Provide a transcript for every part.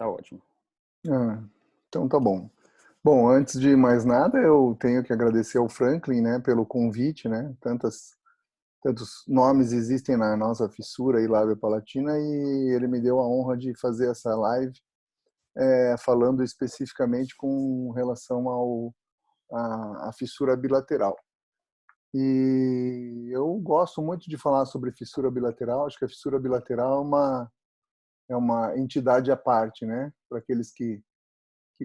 Tá ótimo. Ah, então tá bom. Bom, antes de mais nada, eu tenho que agradecer ao Franklin, né, pelo convite, né? Tantos nomes existem na nossa fissura e lábio palatina e ele me deu a honra de fazer essa live falando especificamente com relação à fissura bilateral. E eu gosto muito de falar sobre fissura bilateral. Acho que a fissura bilateral é uma entidade à parte, né? Para aqueles que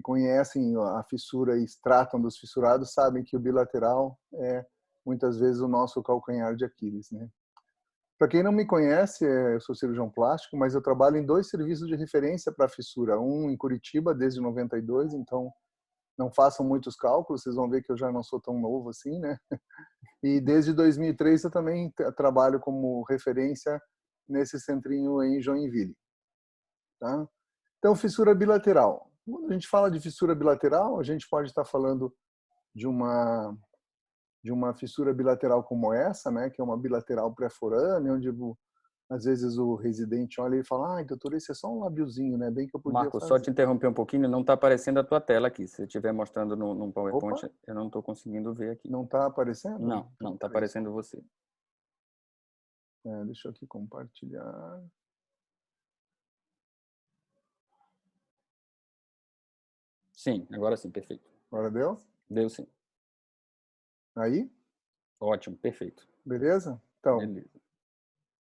conhecem a fissura e tratam dos fissurados sabem que o bilateral é muitas vezes o nosso calcanhar de Aquiles, né? Para quem não me conhece, eu sou cirurgião plástico, mas eu trabalho em 2 serviços de referência para fissura. Um em Curitiba desde 92, então não façam muitos cálculos, vocês vão ver que eu já não sou tão novo assim, né? E desde 2003 eu também trabalho como referência nesse centrinho em Joinville, tá? Então, fissura bilateral. Quando a gente fala de fissura bilateral, a gente pode estar falando de uma fissura bilateral como essa, né, que é uma bilateral pré-forânea, onde às vezes o residente olha e fala: "Ai, doutor, esse é só um labiozinho, né? Bem que eu podia Marcos, só fazer." te interromper um pouquinho, não está aparecendo a tua tela aqui. Se você estiver mostrando no Opa, PowerPoint, eu não estou conseguindo ver aqui. não está aparecendo? Não, não Então, está peraí aparecendo só. você. Deixa eu aqui compartilhar. Sim, agora sim, perfeito. Agora deu? Deu sim. Aí? Ótimo, perfeito. Beleza? Então, Beleza.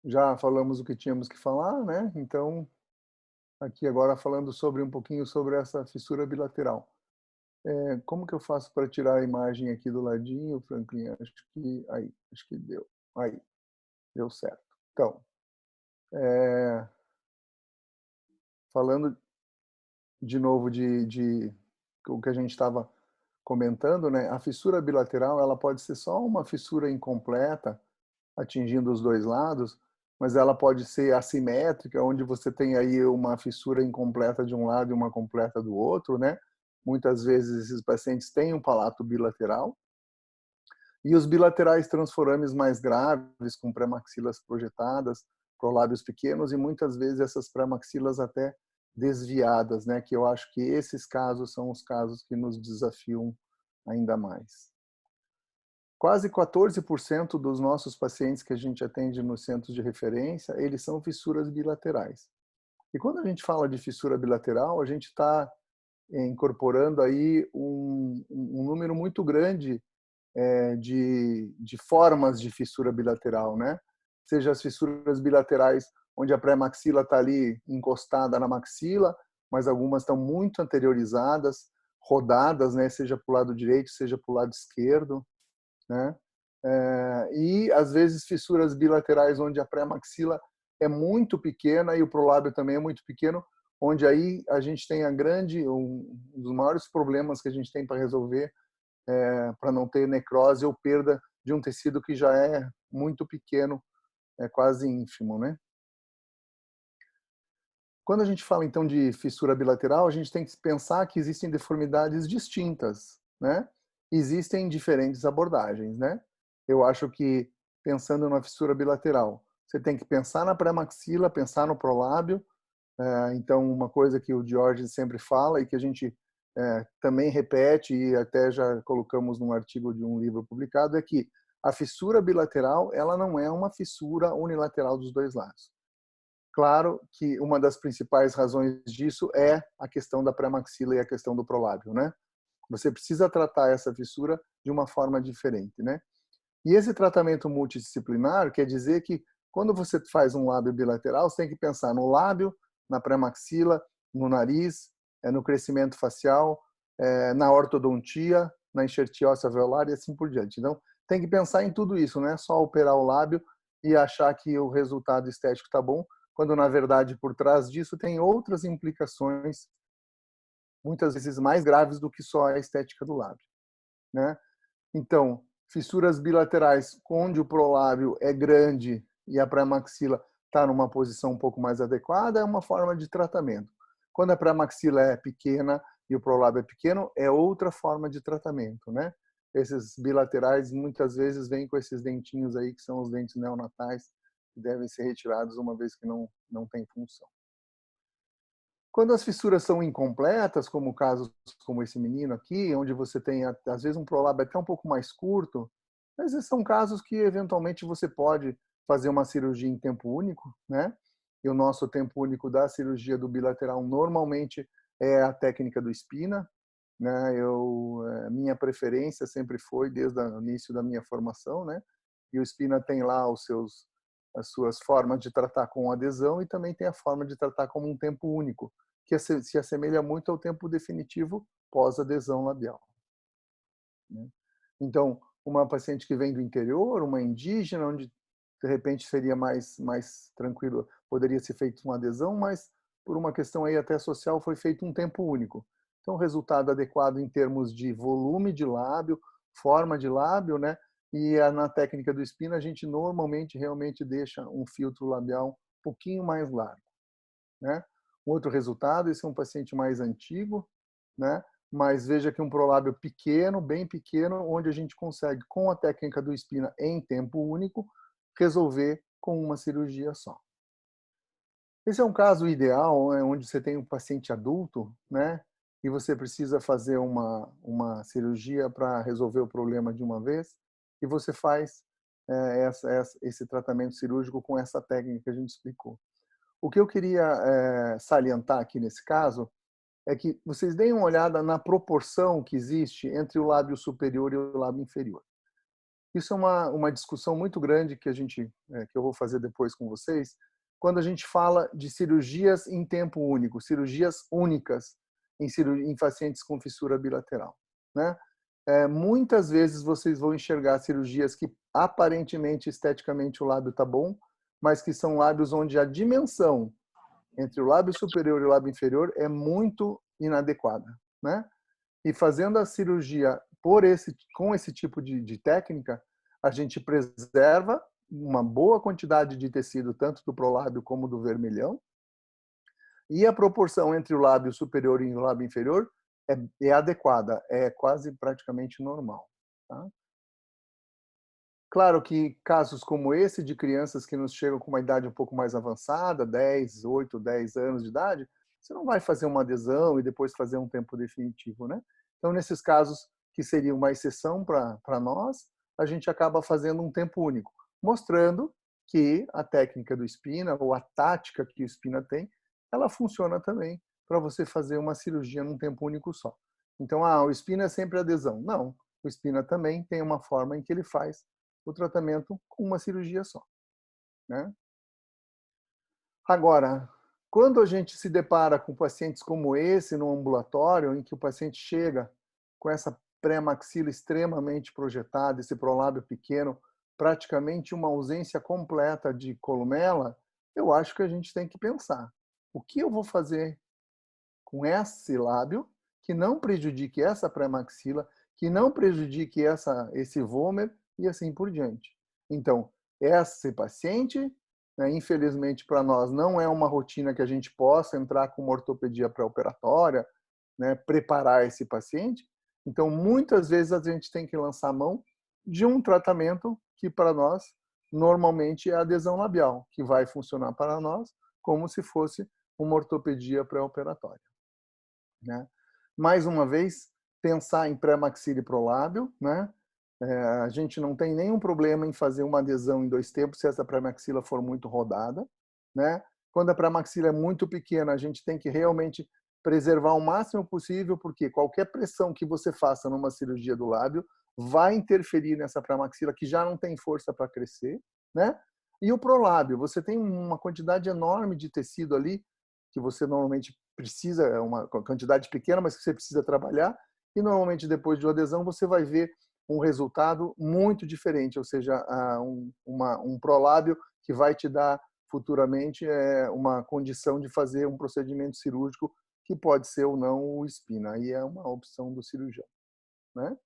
já falamos o que tínhamos que falar, né? Então, aqui agora falando sobre um pouquinho sobre essa fissura bilateral. Como que eu faço para tirar a imagem aqui do ladinho, Franklin? Acho que deu. Aí, deu certo. Então, falando de novo de o que a gente estava comentando, né? A fissura bilateral, ela pode ser só uma fissura incompleta, atingindo os dois lados, mas ela pode ser assimétrica, onde você tem aí uma fissura incompleta de um lado e uma completa do outro, né? Muitas vezes esses pacientes têm um palato bilateral. E os bilaterais transforames mais graves, com pré-maxilas projetadas, prolábios pequenos, e muitas vezes essas pré-maxilas até desviadas, né? Que eu acho que esses casos são os casos que nos desafiam ainda mais. Quase 14% dos nossos pacientes que a gente atende nos centros de referência, eles são fissuras bilaterais. E quando a gente fala de fissura bilateral, a gente está incorporando aí um número muito grande de formas de fissura bilateral, né? Seja as fissuras bilaterais onde a pré-maxila está ali encostada na maxila, mas algumas estão muito anteriorizadas, rodadas, né? Seja para o lado direito, seja para o lado esquerdo, né? E às vezes fissuras bilaterais onde a pré-maxila é muito pequena e o prolábio também é muito pequeno, onde aí a gente tem um dos maiores problemas que a gente tem para resolver para não ter necrose ou perda de um tecido que já é muito pequeno, é quase ínfimo, né? Quando a gente fala então de fissura bilateral, a gente tem que pensar que existem deformidades distintas, né? Existem diferentes abordagens, né? Eu acho que pensando na fissura bilateral, você tem que pensar na pré-maxila, pensar no prolábio. Então, uma coisa que o George sempre fala e que a gente também repete e até já colocamos num artigo de um livro publicado é que a fissura bilateral ela não é uma fissura unilateral dos dois lados. Claro que uma das principais razões disso é a questão da pré-maxila e a questão do prolábio, né? Você precisa tratar essa fissura de uma forma diferente, né? E esse tratamento multidisciplinar quer dizer que quando você faz um lábio bilateral, você tem que pensar no lábio, na pré-maxila, no nariz, no crescimento facial, na ortodontia, na enxertia óssea alveolar e assim por diante. Então, tem que pensar em tudo isso, não é só operar o lábio e achar que o resultado estético está bom, quando na verdade por trás disso tem outras implicações, muitas vezes mais graves do que só a estética do lábio, né? Então, fissuras bilaterais onde o prolábio é grande e a pré-maxila está numa posição um pouco mais adequada é uma forma de tratamento. Quando a pré-maxila é pequena e o prolábio é pequeno, é outra forma de tratamento, né? Esses bilaterais muitas vezes vêm com esses dentinhos aí que são os dentes neonatais que devem ser retirados uma vez que não tem função. Quando as fissuras são incompletas, como casos como esse menino aqui, onde você tem às vezes um prolábio até um pouco mais curto, mas esses são casos que eventualmente você pode fazer uma cirurgia em tempo único, né? E o nosso tempo único da cirurgia do bilateral normalmente é a técnica do Spina, né? Minha preferência sempre foi desde o início da minha formação, né? E o Spina tem lá as suas formas de tratar com adesão e também tem a forma de tratar como um tempo único, que se assemelha muito ao tempo definitivo pós-adesão labial, né? Então, uma paciente que vem do interior, uma indígena, onde de repente seria mais tranquilo, poderia ser feito uma adesão, mas por uma questão aí até social foi feito um tempo único. Então, resultado adequado em termos de volume de lábio, forma de lábio, né? E na técnica do Spina, a gente normalmente realmente deixa um filtro labial um pouquinho mais largo, né? Um outro resultado, esse é um paciente mais antigo, né? Mas veja que um prolábio pequeno, bem pequeno, onde a gente consegue, com a técnica do Spina em tempo único, resolver com uma cirurgia só. Esse é um caso ideal, né, onde você tem um paciente adulto, né? E você precisa fazer uma cirurgia para resolver o problema de uma vez, e você faz esse tratamento cirúrgico com essa técnica que a gente explicou. O que eu queria salientar aqui nesse caso é que vocês deem uma olhada na proporção que existe entre o lábio superior e o lábio inferior. Isso é uma discussão muito grande que que eu vou fazer depois com vocês, quando a gente fala de cirurgias em tempo único, cirurgias únicas em pacientes com fissura bilateral, né? Muitas vezes vocês vão enxergar cirurgias que aparentemente, esteticamente, o lábio está bom, mas que são lábios onde a dimensão entre o lábio superior e o lábio inferior é muito inadequada, né? E fazendo a cirurgia com esse tipo de técnica, a gente preserva uma boa quantidade de tecido, tanto do prolábio como do vermelhão, e a proporção entre o lábio superior e o lábio inferior é adequada, é quase praticamente normal, tá? Claro que casos como esse, de crianças que nos chegam com uma idade um pouco mais avançada, 8, 10 anos de idade, você não vai fazer uma adesão e depois fazer um tempo definitivo, né? Então, nesses casos que seria uma exceção para nós, a gente acaba fazendo um tempo único, mostrando que a técnica do Spina, ou a tática que o Spina tem, ela funciona também para você fazer uma cirurgia num tempo único só. Então, o Spina é sempre adesão. Não, o Spina também tem uma forma em que ele faz o tratamento com uma cirurgia só, né? Agora, quando a gente se depara com pacientes como esse no ambulatório, em que o paciente chega com essa pré-maxila extremamente projetada, esse prolábio pequeno, praticamente uma ausência completa de columela, eu acho que a gente tem que pensar: o que eu vou fazer com esse lábio que não prejudique essa pré-maxila, que não prejudique esse vômer e assim por diante. Então, esse paciente, né, infelizmente para nós, não é uma rotina que a gente possa entrar com uma ortopedia pré-operatória, né, preparar esse paciente. Então, muitas vezes a gente tem que lançar a mão de um tratamento que para nós normalmente é a adesão labial, que vai funcionar para nós como se fosse uma ortopedia pré-operatória, né? Mais uma vez, pensar em pré-maxila e prolábio, né? A gente não tem nenhum problema em fazer uma adesão em 2 tempos se essa pré-maxila for muito rodada, né? Quando a pré-maxila é muito pequena, a gente tem que realmente preservar o máximo possível, porque qualquer pressão que você faça numa cirurgia do lábio vai interferir nessa pré-maxila que já não tem força para crescer, né? E o prolábio, você tem uma quantidade enorme de tecido ali que você normalmente precisa, é uma quantidade pequena, mas que você precisa trabalhar, e normalmente depois de uma adesão você vai ver um resultado muito diferente, ou seja, um prolábio que vai te dar futuramente uma condição de fazer um procedimento cirúrgico que pode ser ou não o Spina, aí é uma opção do cirurgião, né?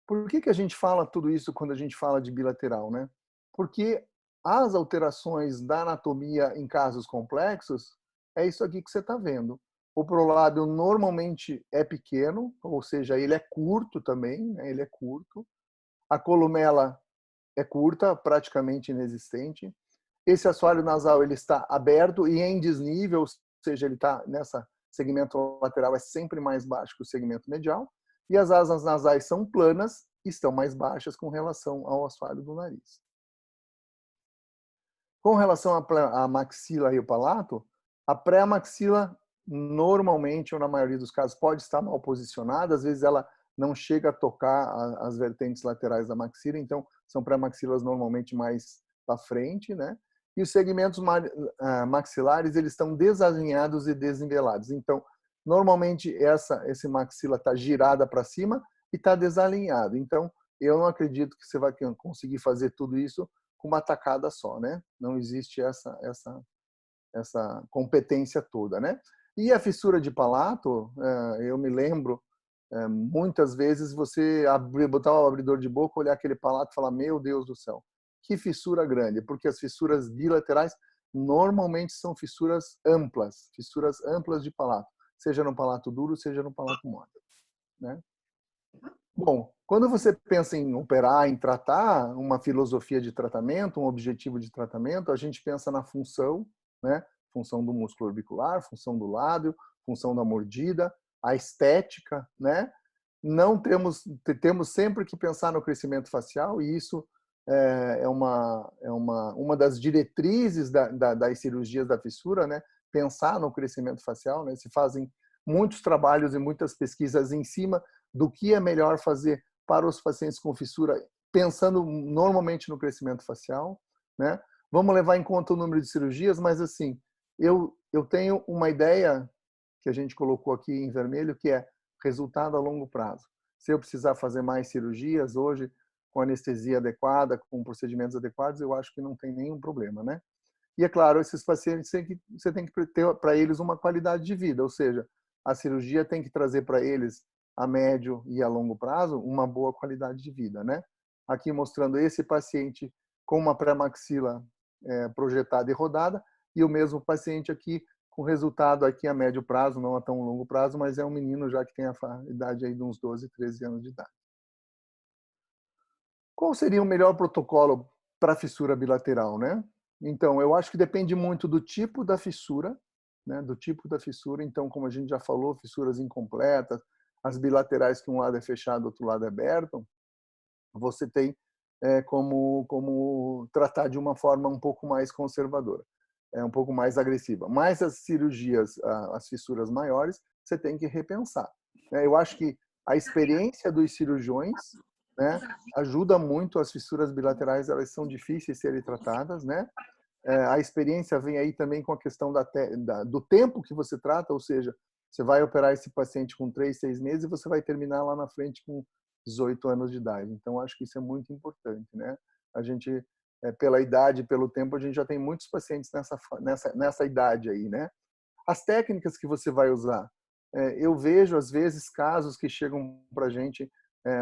Por que a gente fala tudo isso quando a gente fala de bilateral, né? Porque as alterações da anatomia em casos complexos é isso aqui que você está vendo. O prolábio normalmente é pequeno, ou seja, ele é curto também, né? Ele é curto. A columela é curta, praticamente inexistente. Esse assoalho nasal ele está aberto e em desnível, ou seja, ele está nessa segmento lateral é sempre mais baixo que o segmento medial, e as asas nasais são planas e estão mais baixas com relação ao assoalho do nariz. Com relação à maxila e o palato, a pré-maxila normalmente, ou na maioria dos casos, pode estar mal posicionada, às vezes ela não chega a tocar as vertentes laterais da maxila, então são pré-maxilas normalmente mais para frente, né? E os segmentos maxilares, eles estão desalinhados e desnivelados. Então, normalmente esse maxila está girada para cima e está desalinhado. Então, eu não acredito que você vai conseguir fazer tudo isso com uma tacada só, né? Não existe essa competência toda, né? E a fissura de palato, eu me lembro, muitas vezes você botar o abridor de boca, olhar aquele palato e falar, meu Deus do céu, que fissura grande, porque as fissuras bilaterais normalmente são fissuras amplas de palato, seja no palato duro, seja no palato mole, né? Bom, quando você pensa em operar, em tratar, uma filosofia de tratamento, um objetivo de tratamento, a gente pensa na função, né? Função do músculo orbicular, função do lábio, função da mordida, a estética, né? Não temos sempre que pensar no crescimento facial, e isso é uma das diretrizes das cirurgias da fissura, né? Pensar no crescimento facial, né? Se fazem muitos trabalhos e muitas pesquisas em cima do que é melhor fazer para os pacientes com fissura, pensando normalmente no crescimento facial, né? Vamos levar em conta o número de cirurgias, mas assim, eu tenho uma ideia que a gente colocou aqui em vermelho, que é resultado a longo prazo. Se eu precisar fazer mais cirurgias hoje, com anestesia adequada, com procedimentos adequados, eu acho que não tem nenhum problema, né? E é claro, esses pacientes você tem que ter para eles uma qualidade de vida, ou seja, a cirurgia tem que trazer para eles a médio e a longo prazo uma boa qualidade de vida, né? Aqui mostrando esse paciente com uma pré-maxila projetada e rodada, e o mesmo paciente aqui com resultado aqui a médio prazo, não a tão longo prazo, mas é um menino já que tem a idade aí de uns 12, 13 anos de idade. Qual seria o melhor protocolo para fissura bilateral, né? Então, eu acho que depende muito do tipo da fissura, né? Do tipo da fissura. Então, como a gente já falou, fissuras incompletas, as bilaterais que um lado é fechado, outro lado é aberto, você tem como tratar de uma forma um pouco mais conservadora, um pouco mais agressiva. Mas as cirurgias, as fissuras maiores, você tem que repensar. Eu acho que a experiência dos cirurgiões, né, ajuda muito. As fissuras bilaterais, elas são difíceis de serem tratadas, né? A experiência vem aí também com a questão do tempo que você trata, ou seja, você vai operar esse paciente com 3, 6 meses e você vai terminar lá na frente com 18 anos de idade. Então, acho que isso é muito importante, né? A gente, pela idade, pelo tempo, a gente já tem muitos pacientes nessa idade aí, né? As técnicas que você vai usar. Eu vejo, às vezes, casos que chegam para a gente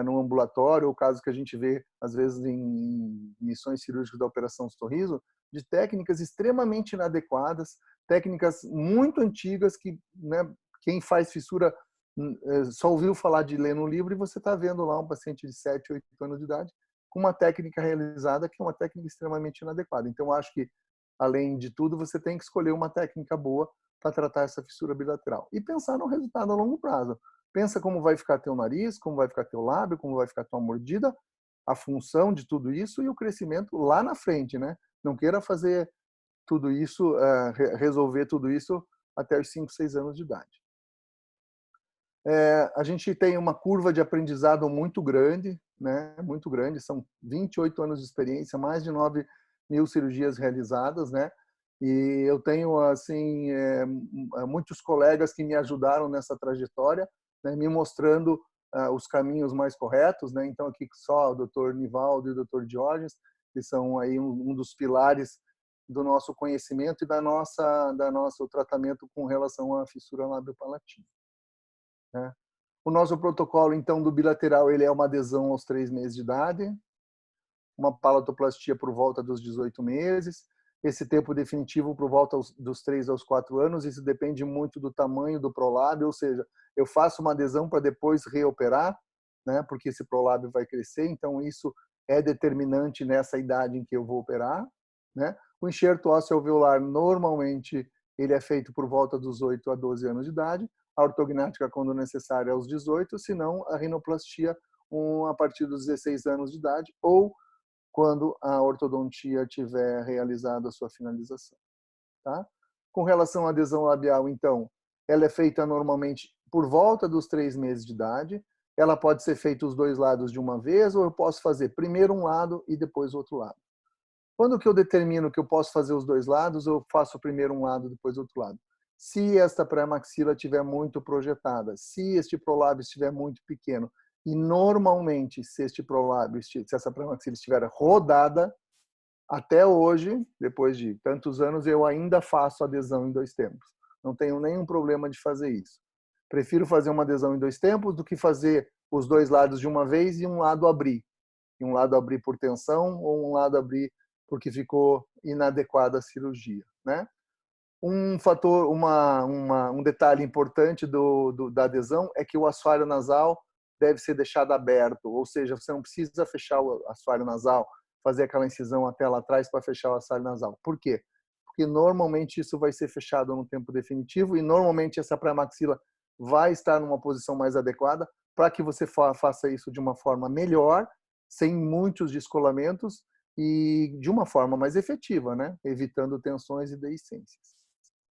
no ambulatório, ou casos que a gente vê, às vezes, em missões cirúrgicas da Operação Sorriso, de técnicas extremamente inadequadas, técnicas muito antigas que, né, quem faz fissura só ouviu falar de ler no livro, e você está vendo lá um paciente de 7, 8 anos de idade com uma técnica realizada que é uma técnica extremamente inadequada. Então, acho que, além de tudo, você tem que escolher uma técnica boa para tratar essa fissura bilateral. E pensar no resultado a longo prazo. Pensa como vai ficar teu nariz, como vai ficar teu lábio, como vai ficar tua mordida, a função de tudo isso e o crescimento lá na frente, né? Não queira fazer tudo isso, resolver tudo isso até os 5, 6 anos de idade. A gente tem uma curva de aprendizado muito grande, né? Muito grande, são 28 anos de experiência, mais de 9.000 cirurgias realizadas, né? E eu tenho, assim, muitos colegas que me ajudaram nessa trajetória, né? Me mostrando os caminhos mais corretos, né? Então, aqui só o Dr. Nivaldo e o Dr. Diógenes, que são aí um dos pilares do nosso conhecimento e da nosso tratamento com relação à fissura lábio-palatina, né? O nosso protocolo, então, do bilateral, ele é uma adesão aos 3 meses de idade, uma palatoplastia por volta dos 18 meses, esse tempo definitivo por volta dos 3 aos 4 anos, isso depende muito do tamanho do prolábio, ou seja, eu faço uma adesão para depois reoperar, né, porque esse prolábio vai crescer, então isso é determinante nessa idade em que eu vou operar, né? O enxerto ósseo alveolar, normalmente, ele é feito por volta dos 8 a 12 anos de idade, a ortognática quando necessário aos 18, se não a rinoplastia a partir dos 16 anos de idade ou quando a ortodontia tiver realizado a sua finalização. Tá? Com relação à adesão labial, então, ela é feita normalmente por volta dos 3 meses de idade. Ela pode ser feita os dois lados de uma vez, ou eu posso fazer primeiro um lado e depois o outro lado. Quando que eu determino que eu posso fazer os dois lados, eu faço primeiro um lado, depois outro lado. Se esta pré-maxila estiver muito projetada, se este prolábio estiver muito pequeno, e normalmente, se este prolábio, se essa pré-maxila estiver rodada, até hoje, depois de tantos anos, eu ainda faço adesão em 2 tempos. Não tenho nenhum problema de fazer isso. Prefiro fazer uma adesão em 2 tempos do que fazer os dois lados de uma vez e um lado abrir. E um lado abrir por tensão ou um lado abrir porque ficou inadequada a cirurgia, né? Um fator, um detalhe importante da adesão é que o assoalho nasal deve ser deixado aberto, ou seja, você não precisa fechar o assoalho nasal, fazer aquela incisão até lá atrás para fechar o assoalho nasal. Por quê? Porque normalmente isso vai ser fechado no tempo definitivo e normalmente essa pré-maxila vai estar numa posição mais adequada para que você faça isso de uma forma melhor, sem muitos descolamentos e de uma forma mais efetiva, né? Evitando tensões e deiscências.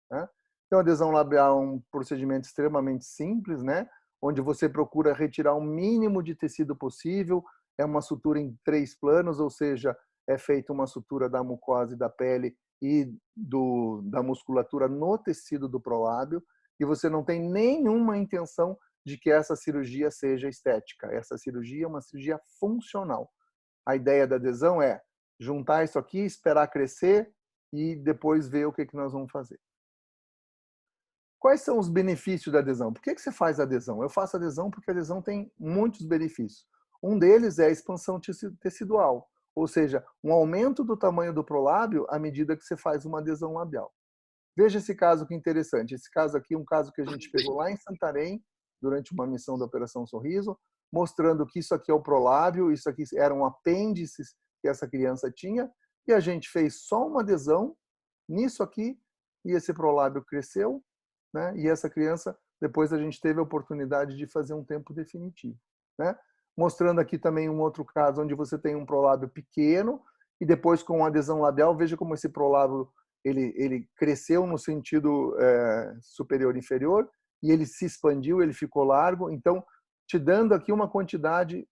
Né? Então, a adesão labial é um procedimento extremamente simples, né? Onde você procura retirar o mínimo de tecido possível. É uma sutura em 3 planos, ou seja, é feita uma sutura da mucosa e da pele e da musculatura no tecido do prolábio, e você não tem nenhuma intenção de que essa cirurgia seja estética. Essa cirurgia é uma cirurgia funcional. A ideia da adesão é juntar isso aqui, esperar crescer e depois ver o que nós vamos fazer. Quais são os benefícios da adesão? Por que você faz adesão? Eu faço adesão porque a adesão tem muitos benefícios. Um deles é a expansão tecidual, ou seja, um aumento do tamanho do prolábio à medida que você faz uma adesão labial. Veja esse caso que interessante. Esse caso aqui é um caso que a gente pegou lá em Santarém, durante uma missão da Operação Sorriso, mostrando que isso aqui é o prolábio, isso aqui eram apêndices que essa criança tinha, e a gente fez só uma adesão nisso aqui, e esse prolábio cresceu, né? E essa criança, depois a gente teve a oportunidade de fazer um tempo definitivo, né? Mostrando aqui também um outro caso onde você tem um prolábio pequeno e depois com adesão labial, veja como esse prolábio ele cresceu no sentido superior e inferior e ele se expandiu, ele ficou largo, então te dando aqui uma quantidade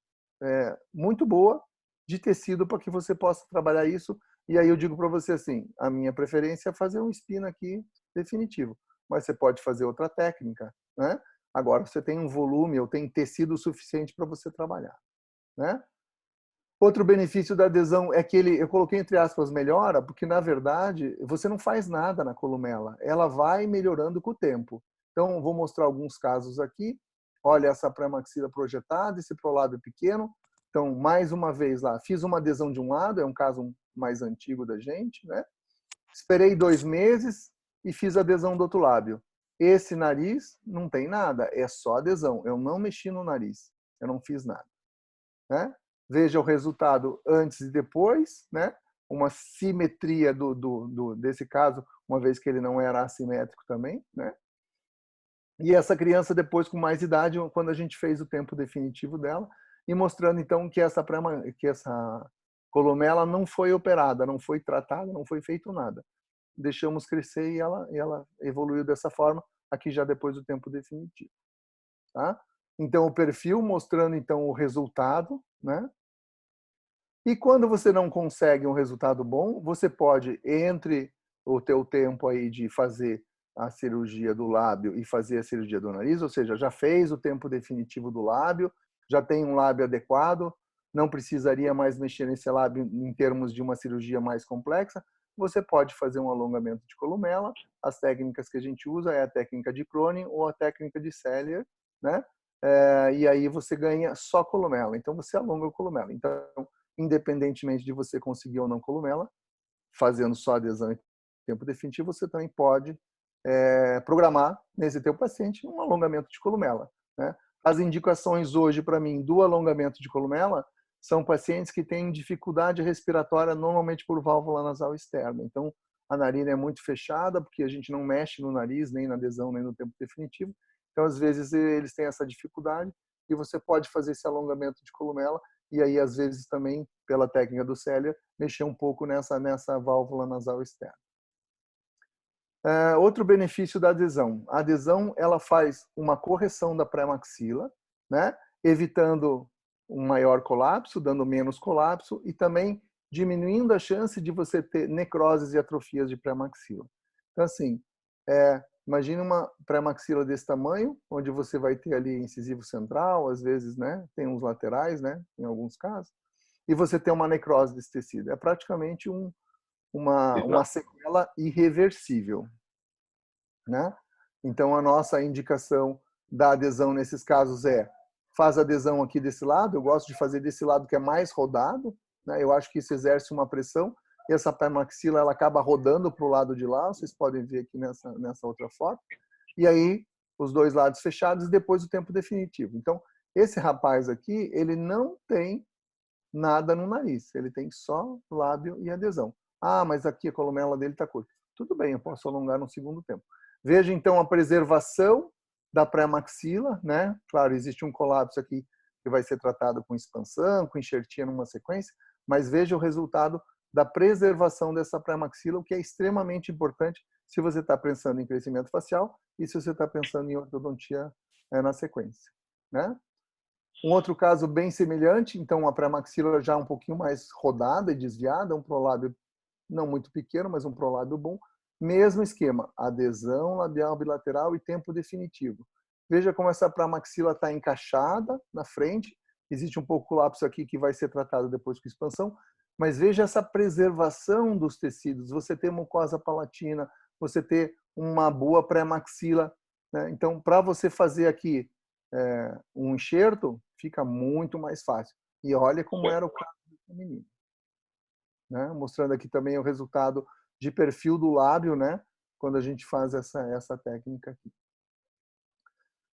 muito boa de tecido para que você possa trabalhar isso. E aí eu digo para você assim, a minha preferência é fazer um spina aqui definitivo, mas você pode fazer outra técnica, né? Agora você tem um volume ou tem tecido suficiente para você trabalhar, né? Outro benefício da adesão é que eu coloquei entre aspas melhora, porque na verdade você não faz nada na columela, ela vai melhorando com o tempo. Então vou mostrar alguns casos aqui. Olha essa pré-maxila projetada, esse prolábio pequeno. Então mais uma vez lá, fiz uma adesão de um lado, é um caso mais antigo da gente, né? Esperei 2 meses e fiz adesão do outro lábio. Esse nariz não tem nada, é só adesão. Eu não mexi no nariz, eu não fiz nada, né? Veja o resultado antes e depois, né? Uma simetria desse caso, uma vez que ele não era assimétrico também, né? E essa criança depois com mais idade, quando a gente fez o tempo definitivo dela, e mostrando então que essa columela não foi operada, não foi tratada, não foi feito nada. Deixamos crescer e ela evoluiu dessa forma, aqui já depois do tempo definitivo. Tá? Então, o perfil mostrando então o resultado, né? E quando você não consegue um resultado bom, você pode, entre o teu tempo aí de fazer a cirurgia do lábio e fazer a cirurgia do nariz, ou seja, já fez o tempo definitivo do lábio, já tem um lábio adequado, não precisaria mais mexer nesse lábio em termos de uma cirurgia mais complexa, você pode fazer um alongamento de columela. As técnicas que a gente usa é a técnica de Cronin ou a técnica de Sellier, né? E aí você ganha só columela. Então você alonga a columela. Então, independentemente de você conseguir ou não columela, fazendo só adesão em tempo definitivo, você também pode programar nesse teu paciente um alongamento de columela, né? As indicações hoje para mim do alongamento de columela são pacientes que têm dificuldade respiratória normalmente por válvula nasal externa. Então, a narina é muito fechada, porque a gente não mexe no nariz, nem na adesão, nem no tempo definitivo. Então, às vezes, eles têm essa dificuldade e você pode fazer esse alongamento de columela e aí, às vezes, também, pela técnica do Cellier, mexer um pouco nessa válvula nasal externa. Outro benefício da adesão. A adesão, ela faz uma correção da pré-maxila, né? Evitando um maior colapso, dando menos colapso e também diminuindo a chance de você ter necroses e atrofias de pré-maxila. Então, assim, imagine uma pré-maxila desse tamanho, onde você vai ter ali incisivo central, às vezes, né? Tem uns laterais, né? Em alguns casos. E você tem uma necrose desse tecido. É praticamente uma sequela irreversível, né? Então, a nossa indicação da adesão nesses casos faz adesão aqui desse lado. Eu gosto de fazer desse lado que é mais rodado, né? Eu acho que isso exerce uma pressão e essa pré-maxila ela acaba rodando para o lado de lá. Vocês podem ver aqui nessa outra foto. E aí, os dois lados fechados e depois o tempo definitivo. Então, esse rapaz aqui, ele não tem nada no nariz. Ele tem só lábio e adesão. Ah, mas aqui a columela dele está curta. Tudo bem, eu posso alongar no segundo tempo. Veja, então, a preservação da pré-maxila, né? Claro, existe um colapso aqui que vai ser tratado com expansão, com enxertia numa sequência, mas veja o resultado da preservação dessa pré-maxila, o que é extremamente importante se você está pensando em crescimento facial e se você está pensando em ortodontia na sequência, né? Um outro caso bem semelhante, então a pré-maxila já um pouquinho mais rodada e desviada, um prolábio não muito pequeno, mas um prolábio bom. Mesmo esquema, adesão labial bilateral e tempo definitivo. Veja como essa pré-maxila está encaixada na frente. Existe um pouco de colapso aqui que vai ser tratado depois com expansão. Mas veja essa preservação dos tecidos. Você ter mucosa palatina, você ter uma boa pré-maxila, né? Então, para você fazer aqui um enxerto, fica muito mais fácil. E olha como era o caso do menino. Né? Mostrando aqui também o resultado de perfil do lábio, né? Quando a gente faz essa técnica aqui.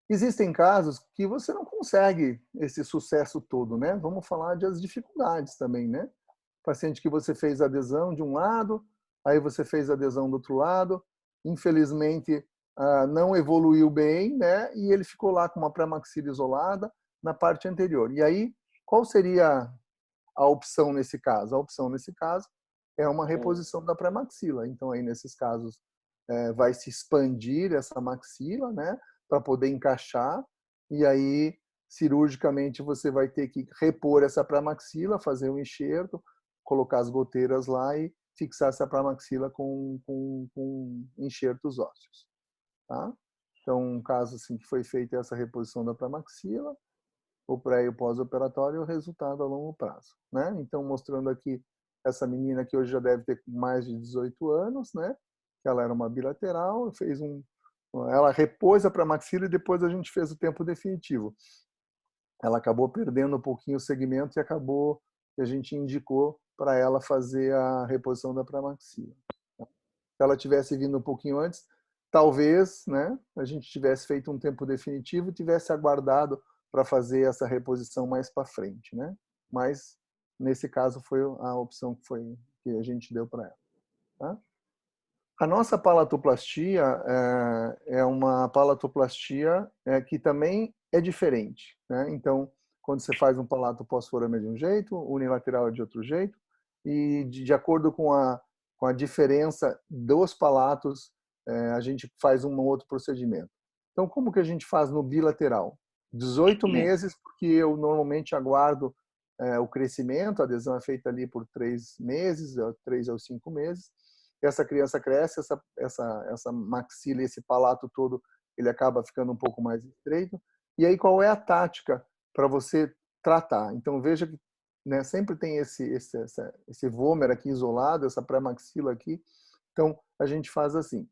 Existem casos que você não consegue esse sucesso todo, né? Vamos falar das dificuldades também, né? Paciente que você fez adesão de um lado, aí você fez adesão do outro lado, infelizmente não evoluiu bem, né? E ele ficou lá com uma pré-maxila isolada na parte anterior. E aí, qual seria a opção nesse caso? A opção nesse caso é uma reposição da pré-maxila. Então, aí nesses casos, vai se expandir essa maxila, né? Para poder encaixar. E aí, cirurgicamente, você vai ter que repor essa pré-maxila, fazer um enxerto, colocar as goteiras lá e fixar essa pré-maxila com enxertos ósseos. Tá? Então, um caso assim que foi feita essa reposição da pré-maxila, o pré e o pós-operatório, o resultado a longo prazo, né? Então, mostrando aqui essa menina que hoje já deve ter mais de 18 anos, né? Ela era uma bilateral, ela repôs a pré-maxila e depois a gente fez o tempo definitivo. Ela acabou perdendo um pouquinho o segmento e a gente indicou para ela fazer a reposição da pré-maxila. Se ela tivesse vindo um pouquinho antes, talvez, né, a gente tivesse feito um tempo definitivo e tivesse aguardado para fazer essa reposição mais para frente, né? Mas nesse caso foi a opção que a gente deu para ela. Tá? A nossa palatoplastia é uma palatoplastia que também é diferente, né? Então, quando você faz um palato pós-forame é de um jeito, unilateral é de outro jeito, e de acordo com a diferença dos palatos, a gente faz um outro procedimento. Então, como que a gente faz no bilateral? 18 meses, porque eu normalmente aguardo o crescimento, a adesão é feita ali por 3 meses, 3 aos 5 meses. Essa criança cresce, essa maxila, esse palato todo, ele acaba ficando um pouco mais estreito. E aí, qual é a tática para você tratar? Então, veja que, né, sempre tem esse vômer aqui isolado, essa pré-maxila aqui. Então, a gente faz assim.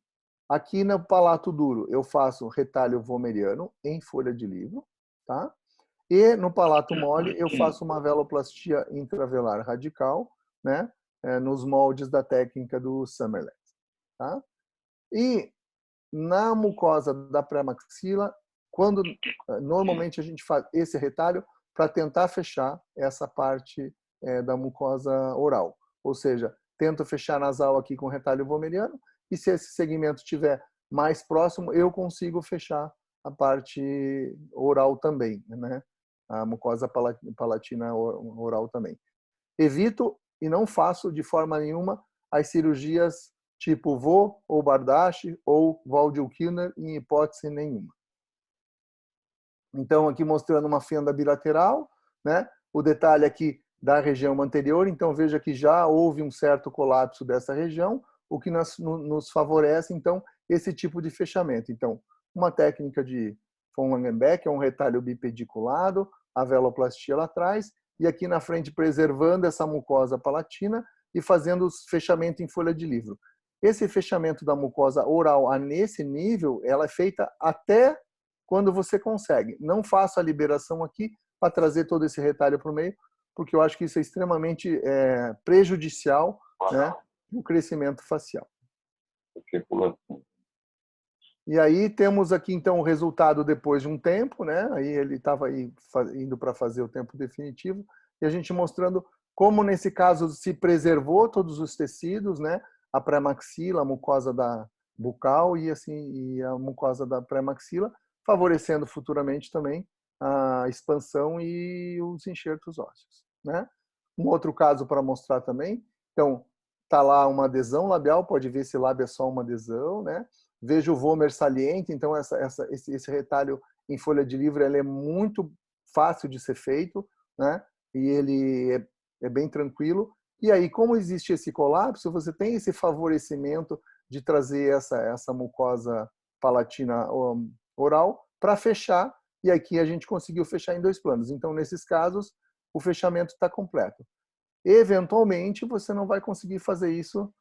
Aqui no palato duro, eu faço retalho vomeriano em folha de livro, tá? E no palato mole, eu faço uma veloplastia intravelar radical, né? Nos moldes da técnica do Summerlet, tá? E na mucosa da pré-maxila, quando normalmente a gente faz esse retalho para tentar fechar essa parte da mucosa oral, ou seja, tento fechar nasal aqui com retalho vomeriano, e se esse segmento estiver mais próximo, eu consigo fechar a parte oral também, né? A mucosa palatina oral também. Evito e não faço de forma nenhuma as cirurgias tipo VO ou Bardache ou Waldau-Kilner em hipótese nenhuma. Então, aqui mostrando uma fenda bilateral, né? O detalhe aqui da região anterior, então veja que já houve um certo colapso dessa região, o que nos favorece, então, esse tipo de fechamento. Então, uma técnica de von Langenbeck é um retalho bipediculado, a veloplastia lá atrás, e aqui na frente preservando essa mucosa palatina e fazendo o fechamento em folha de livro. Esse fechamento da mucosa oral nesse nível, ela é feita até quando você consegue. Não faço a liberação aqui para trazer todo esse retalho para o meio, porque eu acho que isso é extremamente prejudicial, né, no crescimento facial. E aí temos aqui então o resultado depois de um tempo, né? Aí ele estava aí indo para fazer o tempo definitivo e a gente mostrando como nesse caso se preservou todos os tecidos, né? A pré-maxila, a mucosa da bucal e a mucosa da pré-maxila, favorecendo futuramente também a expansão e os enxertos ósseos, né? Um outro caso para mostrar também, então tá lá uma adesão labial, pode ver se lábio é só uma adesão, né? Veja o vômer saliente, então esse retalho em folha de livro ele é muito fácil de ser feito, né? E ele é bem tranquilo. E aí, como existe esse colapso, você tem esse favorecimento de trazer essa mucosa palatina oral para fechar, e aqui a gente conseguiu fechar em 2 planos. Então, nesses casos, o fechamento está completo. Eventualmente, você não vai conseguir fazer isso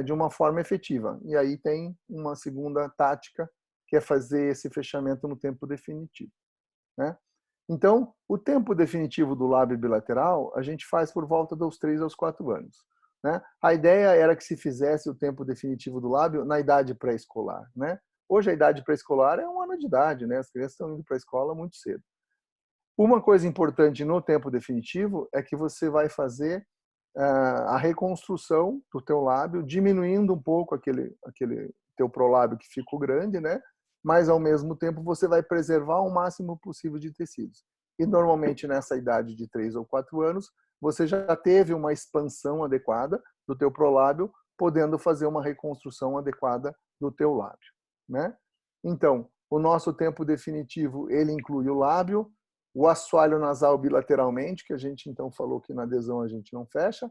de uma forma efetiva. E aí tem uma segunda tática, que é fazer esse fechamento no tempo definitivo, né? Então, o tempo definitivo do lábio bilateral, a gente faz por volta dos 3 aos 4 anos, né? A ideia era que se fizesse o tempo definitivo do lábio na idade pré-escolar, né? Hoje a idade pré-escolar é 1 ano de idade, né? As crianças estão indo para a escola muito cedo. Uma coisa importante no tempo definitivo é que você vai fazer a reconstrução do teu lábio, diminuindo um pouco aquele teu prolábio que ficou grande, né? Mas ao mesmo tempo você vai preservar o máximo possível de tecidos. E normalmente nessa idade de 3 ou 4 anos, você já teve uma expansão adequada do teu prolábio, podendo fazer uma reconstrução adequada do teu lábio, né? Então, o nosso tempo definitivo, ele inclui o lábio, o assoalho nasal bilateralmente, que a gente então falou que na adesão a gente não fecha,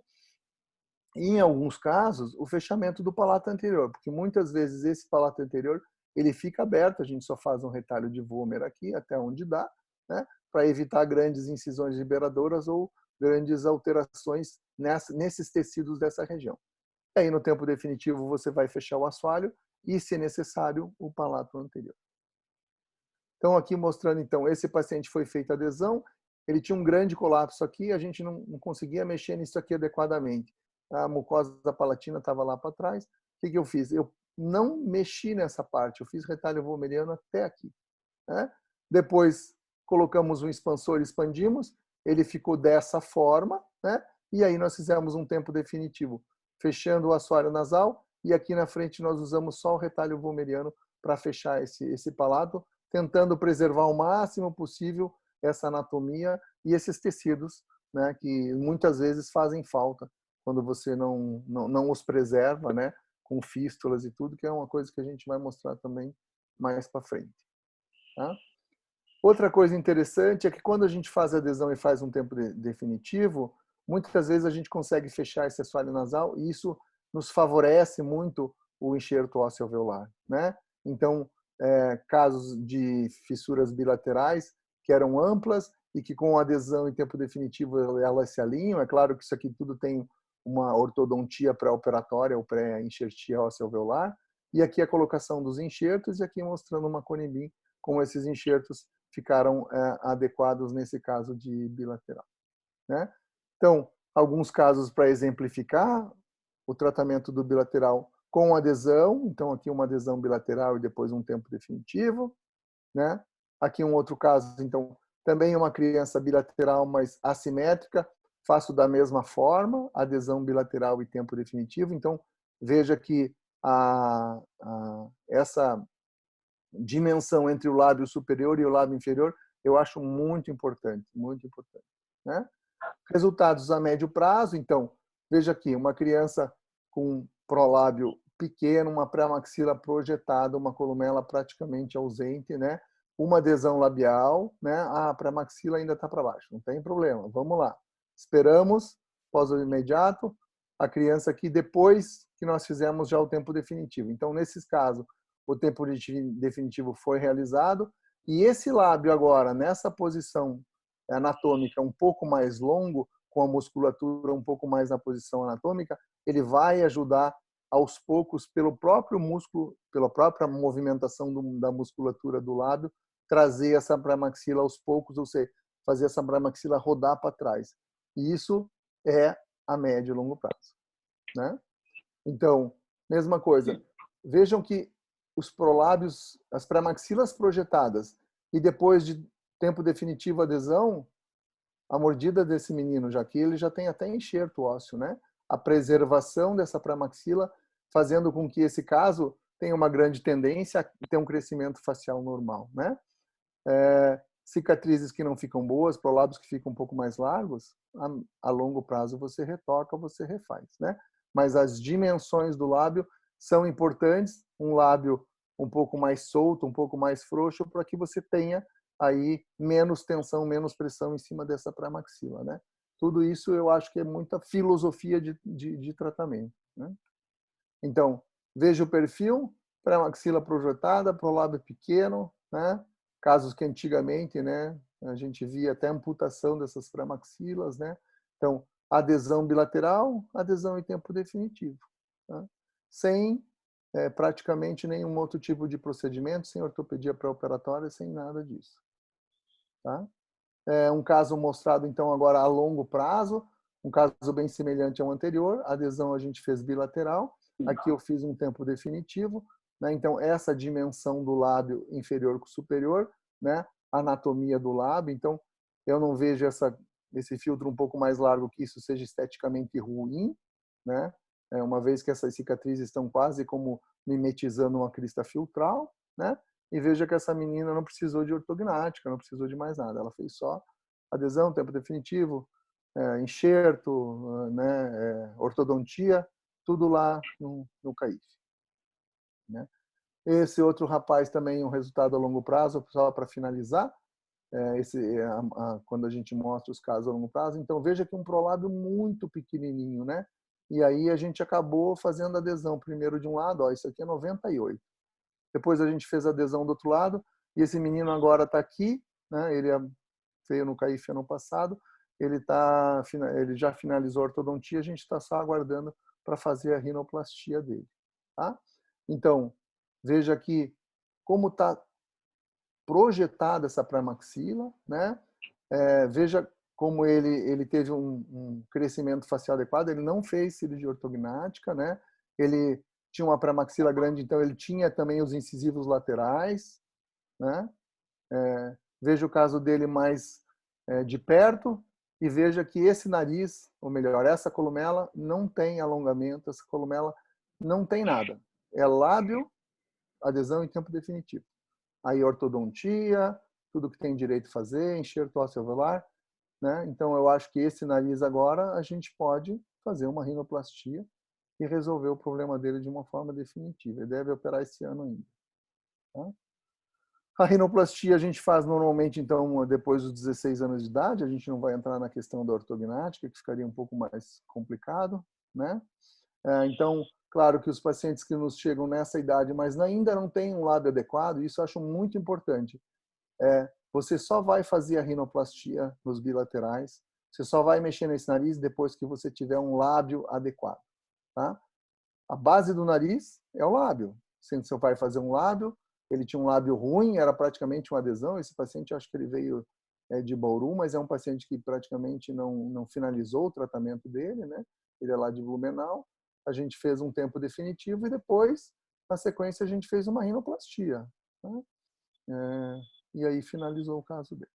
e em alguns casos o fechamento do palato anterior, porque muitas vezes esse palato anterior ele fica aberto, a gente só faz um retalho de Vollmer aqui até onde dá, né, para evitar grandes incisões liberadoras ou grandes alterações nesses tecidos dessa região. E aí no tempo definitivo você vai fechar o assoalho e, se necessário, o palato anterior. Então, aqui mostrando, então, esse paciente foi feita adesão, ele tinha um grande colapso aqui, a gente não conseguia mexer nisso aqui adequadamente. A mucosa palatina estava lá para trás. O que eu fiz? Eu não mexi nessa parte, eu fiz retalho vomeriano até aqui, né? Depois, colocamos um expansor e expandimos, ele ficou dessa forma, né? E aí nós fizemos um tempo definitivo, fechando o assoalho nasal, e aqui na frente nós usamos só o retalho vomeriano para fechar esse palato, tentando preservar o máximo possível essa anatomia e esses tecidos, né, que muitas vezes fazem falta quando você não os preserva, né, com fístulas e tudo, que é uma coisa que a gente vai mostrar também mais para frente. Tá? Outra coisa interessante é que quando a gente faz a adesão e faz um tempo definitivo, muitas vezes a gente consegue fechar esse assoalho nasal e isso nos favorece muito o enxerto ósseo alveolar, né? Então, casos de fissuras bilaterais que eram amplas e que com adesão e tempo definitivo elas se alinham. É claro que isso aqui tudo tem uma ortodontia pré-operatória ou pré-enxertia óssea alveolar. E aqui a colocação dos enxertos e aqui mostrando uma Conibin como esses enxertos ficaram adequados nesse caso de bilateral, né? Então, alguns casos para exemplificar o tratamento do bilateral com adesão, então aqui uma adesão bilateral e depois um tempo definitivo, né? Aqui um outro caso, então, também uma criança bilateral, mas assimétrica, faço da mesma forma, adesão bilateral e tempo definitivo. Então, veja que essa dimensão entre o lábio superior e o lábio inferior, eu acho muito importante, né? Resultados a médio prazo, então, veja aqui, uma criança com prolábio pequeno, uma pré-maxila projetada, uma columela praticamente ausente, né? Uma adesão labial, né? A pré-maxila ainda está para baixo, não tem problema, vamos lá. Esperamos, pós-o imediato, a criança aqui depois que nós fizemos já o tempo definitivo. Então, nesses casos, o tempo definitivo foi realizado e esse lábio agora, nessa posição anatômica um pouco mais longo, com a musculatura um pouco mais na posição anatômica, ele vai ajudar aos poucos, pelo próprio músculo, pela própria movimentação da musculatura do lábio, trazer essa pré-maxila aos poucos, ou seja, fazer essa pré-maxila rodar para trás. E isso é a médio e longo prazo, né? Então, mesma coisa. Vejam que os prolábios, as pré-maxilas projetadas e depois de tempo definitivo adesão, a mordida desse menino, já que ele já tem até enxerto ósseo, né? A preservação dessa pré-maxila, fazendo com que esse caso tenha uma grande tendência a ter um crescimento facial normal, né? Cicatrizes que não ficam boas, prolábios que ficam um pouco mais largos, a longo prazo você retoca, você refaz, né? Mas as dimensões do lábio são importantes, um lábio um pouco mais solto, um pouco mais frouxo, para que você tenha aí menos tensão, menos pressão em cima dessa pré-maxila, né? Tudo isso eu acho que é muita filosofia de tratamento, né? Então, veja o perfil, pré-maxila projetada, prolábio pequeno, né? Casos que antigamente, né, a gente via até amputação dessas pré-maxilas, né? Então, adesão bilateral, adesão em tempo definitivo, tá? Sem praticamente nenhum outro tipo de procedimento, sem ortopedia pré-operatória, sem nada disso, tá? Um caso mostrado, então, agora a longo prazo, um caso bem semelhante ao anterior, a adesão a gente fez bilateral, aqui eu fiz um tempo definitivo, né? Então, essa dimensão do lábio inferior com superior, né? Anatomia do lábio, então, eu não vejo esse filtro um pouco mais largo que isso seja esteticamente ruim, né? Uma vez que essas cicatrizes estão quase como mimetizando uma crista filtral, né? E veja que essa menina não precisou de ortognática, não precisou de mais nada. Ela fez só adesão, tempo definitivo, enxerto, né, ortodontia, tudo lá no CAIF, né? Esse outro rapaz também, um resultado a longo prazo, só para finalizar, quando a gente mostra os casos a longo prazo. Então, veja que um prolábio muito pequenininho, né? E aí a gente acabou fazendo adesão primeiro de um lado, ó, isso aqui é 98. Depois a gente fez a adesão do outro lado, e esse menino agora está aqui, né? Ele veio no CAIF ano passado, ele já finalizou a ortodontia, a gente está só aguardando para fazer a rinoplastia dele, tá? Então, veja aqui como está projetada essa pré-maxila, né? Veja como ele teve um crescimento facial adequado, ele não fez cirurgia ortognática, né? Ele tinha uma pré-maxila grande, então ele tinha também os incisivos laterais, né? Veja o caso dele mais de perto e veja que esse nariz, ou melhor, essa columela não tem alongamento, essa columela não tem nada. É lábio, adesão em tempo definitivo. Aí ortodontia, tudo que tem direito de fazer, enxerto ósseo alveolar, né? Então eu acho que esse nariz agora a gente pode fazer uma rinoplastia e resolver o problema dele de uma forma definitiva. Ele deve operar esse ano ainda, tá? A rinoplastia a gente faz normalmente, então, depois dos 16 anos de idade. A gente não vai entrar na questão da ortognática, que ficaria um pouco mais complicado, né? Então, claro que os pacientes que nos chegam nessa idade, mas ainda não têm um lábio adequado, isso eu acho muito importante. Você só vai fazer a rinoplastia nos bilaterais, você só vai mexer nesse nariz depois que você tiver um lábio adequado, tá? A base do nariz é o lábio. Se seu pai fazer um lábio, ele tinha um lábio ruim, era praticamente uma adesão. Esse paciente, acho que ele veio de Bauru, mas é um paciente que praticamente não finalizou o tratamento dele, né? Ele é lá de Blumenau. A gente fez um tempo definitivo e depois, na sequência, a gente fez uma rinoplastia, tá? E aí finalizou o caso dele.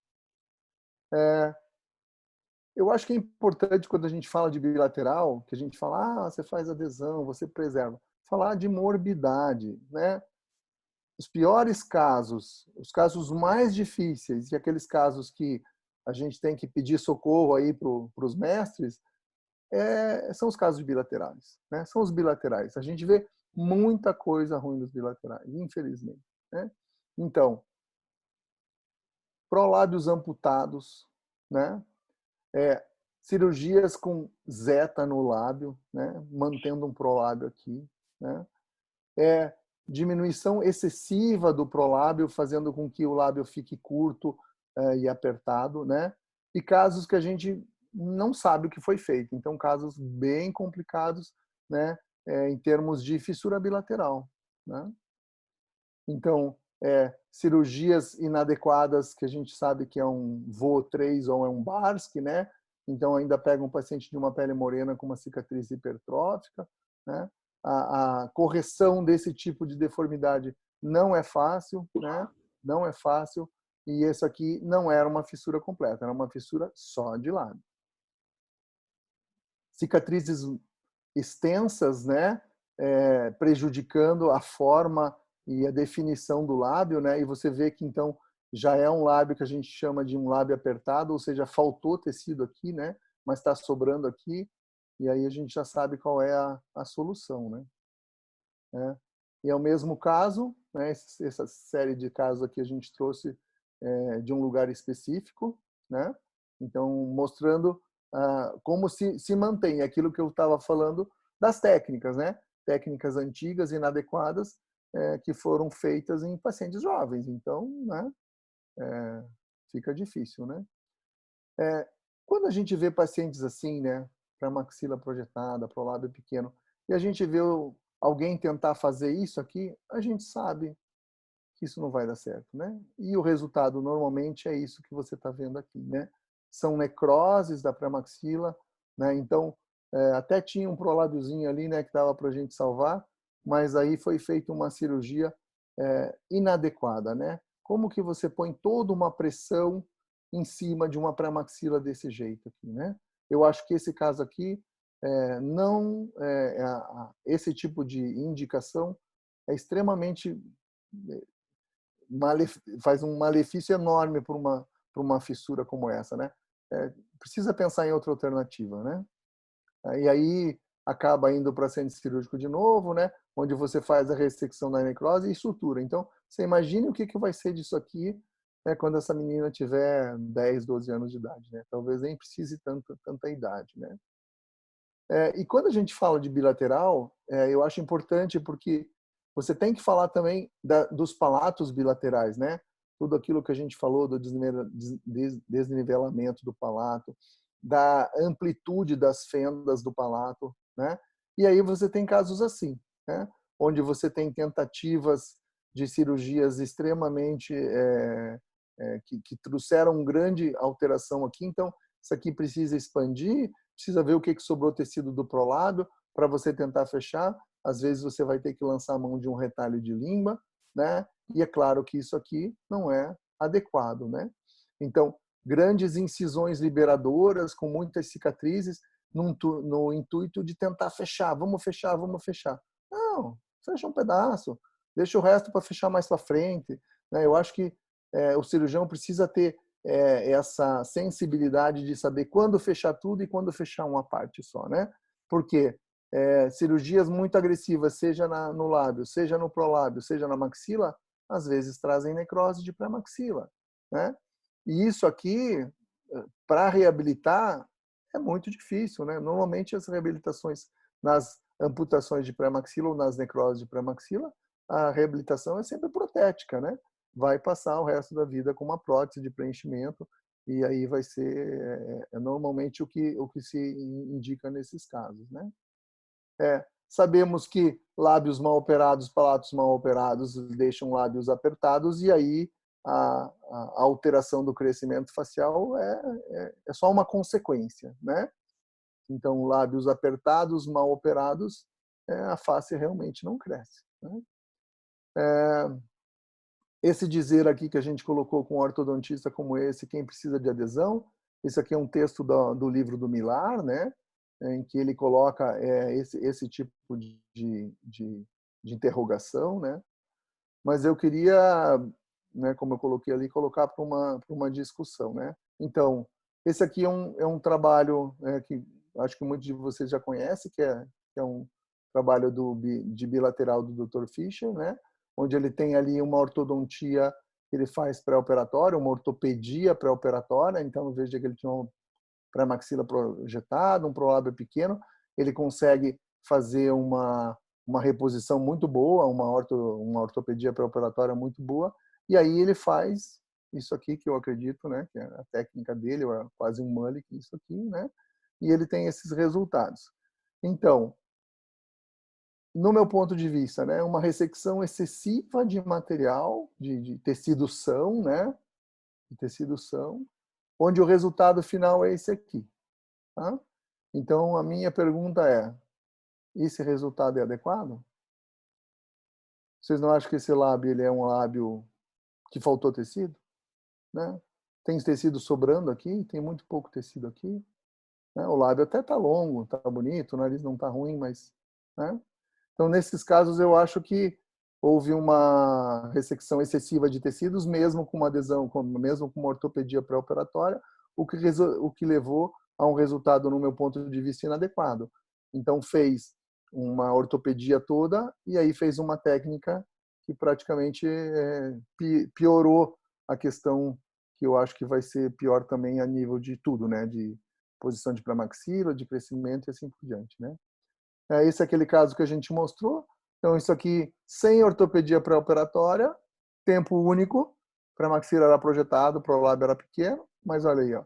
Eu acho que é importante quando a gente fala de bilateral, que a gente fala, você faz adesão, você preserva, falar de morbidade, né? Os piores casos, os casos mais difíceis e aqueles casos que a gente tem que pedir socorro aí para os mestres, são os casos bilaterais, né? São os bilaterais. A gente vê muita coisa ruim nos bilaterais, infelizmente, né? Então, prolábios amputados, né? É, cirurgias com zeta no lábio, né? Mantendo um prolábio aqui, né? Diminuição excessiva do prolábio, fazendo com que o lábio fique curto e apertado, né? E casos que a gente não sabe o que foi feito. Então, casos bem complicados, né? Em termos de fissura bilateral, né? Então, cirurgias inadequadas, que a gente sabe que é um VO3 ou é um BARSC, né? Então, ainda pega um paciente de uma pele morena com uma cicatriz hipertrófica, né? A correção desse tipo de deformidade não é fácil, né? Não é fácil. E esse aqui não era uma fissura completa, era uma fissura só de lado. Cicatrizes extensas, né? Prejudicando a forma e a definição do lábio, né? E você vê que então já é um lábio que a gente chama de um lábio apertado, ou seja, faltou tecido aqui, né? Mas está sobrando aqui, e aí a gente já sabe qual é a solução, né? E é o mesmo caso, né? Essa série de casos aqui a gente trouxe de um lugar específico, né? Então mostrando como se mantém aquilo que eu estava falando das técnicas, né? Técnicas antigas, inadequadas, que foram feitas em pacientes jovens. Então, né? Fica difícil, né? Quando a gente vê pacientes assim, né? Para maxila projetada, para o lábio pequeno, e a gente vê alguém tentar fazer isso aqui, a gente sabe que isso não vai dar certo, né? E o resultado normalmente é isso que você está vendo aqui, né? São necroses da pré-maxila, né? Então, até tinha um prolábiozinho ali, né, que dava para a gente salvar, mas aí foi feita uma cirurgia inadequada, né? Como que você põe toda uma pressão em cima de uma pré-maxila desse jeito aqui, né? Eu acho que esse caso aqui não esse tipo de indicação é extremamente faz um malefício enorme para uma fissura como essa, né? Precisa pensar em outra alternativa, né? E aí acaba indo para centro cirúrgico de novo, né? Onde você faz a ressecção da necrose e sutura. Então, você imagine o que vai ser disso aqui, né, quando essa menina tiver 10, 12 anos de idade, né? Talvez nem precise tanta idade, né? E quando a gente fala de bilateral, eu acho importante porque você tem que falar também dos palatos bilaterais, né? Tudo aquilo que a gente falou do desnivelamento do palato, da amplitude das fendas do palato, né? E aí você tem casos assim, né? Onde você tem tentativas de cirurgias extremamente que trouxeram grande alteração aqui. Então, isso aqui precisa expandir, precisa ver o que sobrou tecido do prolábio para você tentar fechar. Às vezes você vai ter que lançar a mão de um retalho de língua, né? E é claro que isso aqui não é adequado, né? Então, grandes incisões liberadoras com muitas cicatrizes no intuito de tentar fechar. Vamos fechar, vamos fechar. Não, fecha um pedaço, deixa o resto para fechar mais para frente, né? Eu acho que o cirurgião precisa ter essa sensibilidade de saber quando fechar tudo e quando fechar uma parte só, né? Porque cirurgias muito agressivas, seja no lábio, seja no prolábio, seja na maxila, às vezes trazem necrose de pré-maxila, né? E isso aqui, para reabilitar, é muito difícil, né? Normalmente as reabilitações nas amputações de pré-maxila ou nas necroses de pré-maxila, a reabilitação é sempre protética, né? Vai passar o resto da vida com uma prótese de preenchimento e aí vai ser normalmente o que se indica nesses casos, né? Sabemos que lábios mal operados, palatos mal operados deixam lábios apertados e aí a alteração do crescimento facial é só uma consequência, né? Então, lábios apertados, mal operados, a face realmente não cresce, né? Esse dizer aqui que a gente colocou com um ortodontista como esse, quem precisa de adesão, Esse aqui é um texto do livro do Millar, né? Em que ele coloca esse tipo de interrogação, né? Mas eu queria, né, como eu coloquei ali, colocar para uma discussão, né? Então, esse aqui é um trabalho que acho que muitos de vocês já conhecem, que é um trabalho de bilateral do Dr. Fischer, né? Onde ele tem ali uma ortodontia que ele faz pré-operatória, uma ortopedia pré-operatória. Então, veja que ele tinha um pré-maxila projetado, um prolábio pequeno. Ele consegue fazer uma reposição muito boa, uma ortopedia pré-operatória muito boa. E aí ele faz isso aqui que eu acredito, né, que é a técnica dele, é quase um Mölling, isso aqui, né? E ele tem esses resultados. Então, no meu ponto de vista, né, uma ressecção excessiva de material, de tecido-são, né, de tecido-são, onde o resultado final é esse aqui. Tá? Então, a minha pergunta é, esse resultado é adequado? Vocês não acham que esse lábio ele é um lábio que faltou tecido? Né? Tem tecido sobrando aqui, tem muito pouco tecido aqui. Né? O lábio até está longo, está bonito, o nariz não está ruim, mas... Né? Então, nesses casos, eu acho que houve uma ressecção excessiva de tecidos, mesmo com uma adesão, mesmo com uma ortopedia pré-operatória, o que levou a um resultado, no meu ponto de vista, inadequado. Então, fez uma ortopedia toda e aí fez uma técnica que praticamente piorou a questão, que eu acho que vai ser pior também a nível de tudo, né? De posição de pré-maxila, de crescimento e assim por diante, né? Esse é aquele caso que a gente mostrou. Então, isso aqui, sem ortopedia pré-operatória, tempo único, pré-maxila era projetado, prolábio era pequeno, mas olha aí, ó,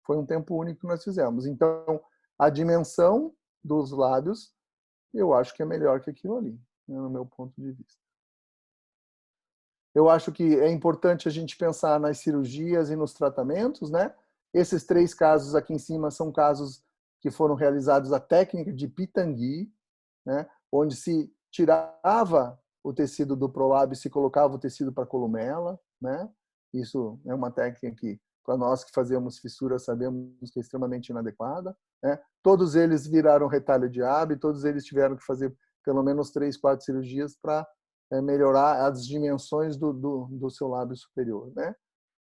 foi um tempo único que nós fizemos. Então, a dimensão dos lábios, eu acho que é melhor que aquilo ali, né, no meu ponto de vista. Eu acho que é importante a gente pensar nas cirurgias e nos tratamentos, né? Esses 3 casos aqui em cima são casos que foram realizados a técnica de Pitangui, né? Onde se tirava o tecido do prolábio e se colocava o tecido para a columela, né? Isso é uma técnica que, para nós que fazemos fissura, sabemos que é extremamente inadequada, né? Todos eles viraram retalho de Abbe, todos eles tiveram que fazer pelo menos 3, 4 cirurgias para melhorar as dimensões do seu lábio superior, né?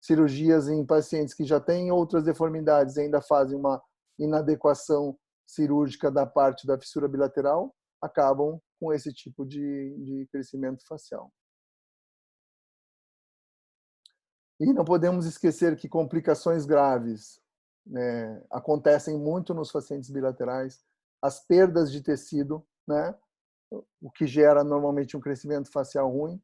Cirurgias em pacientes que já têm outras deformidades e ainda fazem uma inadequação cirúrgica da parte da fissura bilateral, acabam com esse tipo de crescimento facial. E não podemos esquecer que complicações graves, né, acontecem muito nos pacientes bilaterais, as perdas de tecido, né, o que gera normalmente um crescimento facial ruim.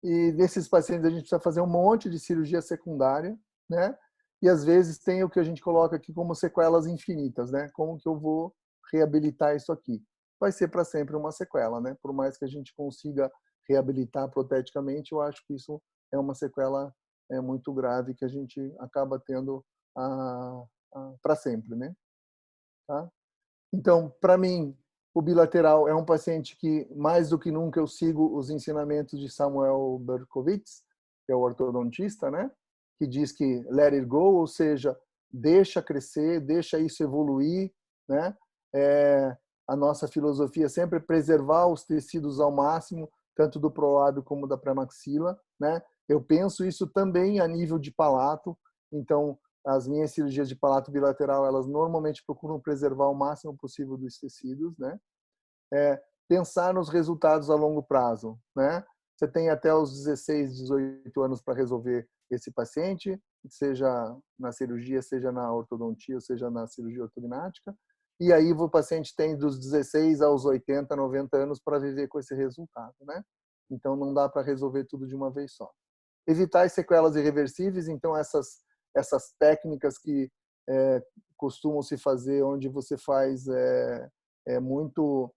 E nesses pacientes a gente precisa fazer um monte de cirurgia secundária, né? E às vezes tem o que a gente coloca aqui como sequelas infinitas, né? Como que eu vou reabilitar isso aqui? Vai ser para sempre uma sequela, né? Por mais que a gente consiga reabilitar proteticamente, eu acho que isso é uma sequela muito grave que a gente acaba tendo para sempre, né? Tá? Então, para mim, o bilateral é um paciente que, mais do que nunca, eu sigo os ensinamentos de Samuel Berkowitz, que é o ortodontista, né? Que diz que let it go, ou seja, deixa crescer, deixa isso evoluir, né? A nossa filosofia é sempre preservar os tecidos ao máximo, tanto do prolábio como da pré-maxila, né? Eu penso isso também a nível de palato, então as minhas cirurgias de palato bilateral, elas normalmente procuram preservar o máximo possível dos tecidos, né? Pensar nos resultados a longo prazo, né? Você tem até os 16, 18 anos para resolver esse paciente, seja na cirurgia, seja na ortodontia, seja na cirurgia ortognática. E aí o paciente tem dos 16 aos 80, 90 anos para viver com esse resultado, né? Então não dá para resolver tudo de uma vez só. Evitar as sequelas irreversíveis, então essas técnicas que costumam se fazer, onde você faz muito,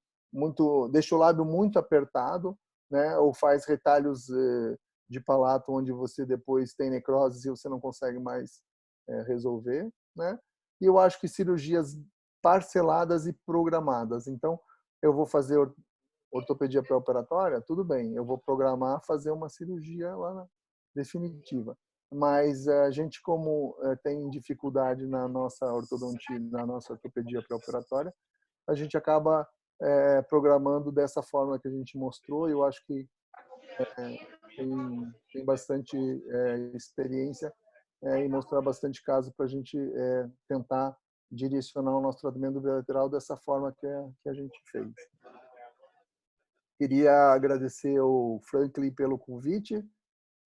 deixa o lábio muito apertado, né? Ou faz retalhos de palato, onde você depois tem necrose e você não consegue mais resolver, né? E eu acho que cirurgias parceladas e programadas. Então, eu vou fazer ortopedia pré-operatória, tudo bem, eu vou programar fazer uma cirurgia lá definitiva. mas a gente, como tem dificuldade na nossa ortodontia, na nossa ortopedia pré-operatória, a gente acaba programando dessa forma que a gente mostrou. Eu acho que tem bastante experiência em mostrar bastante caso para a gente tentar direcionar o nosso tratamento bilateral dessa forma que a gente fez. Queria agradecer ao Franklin pelo convite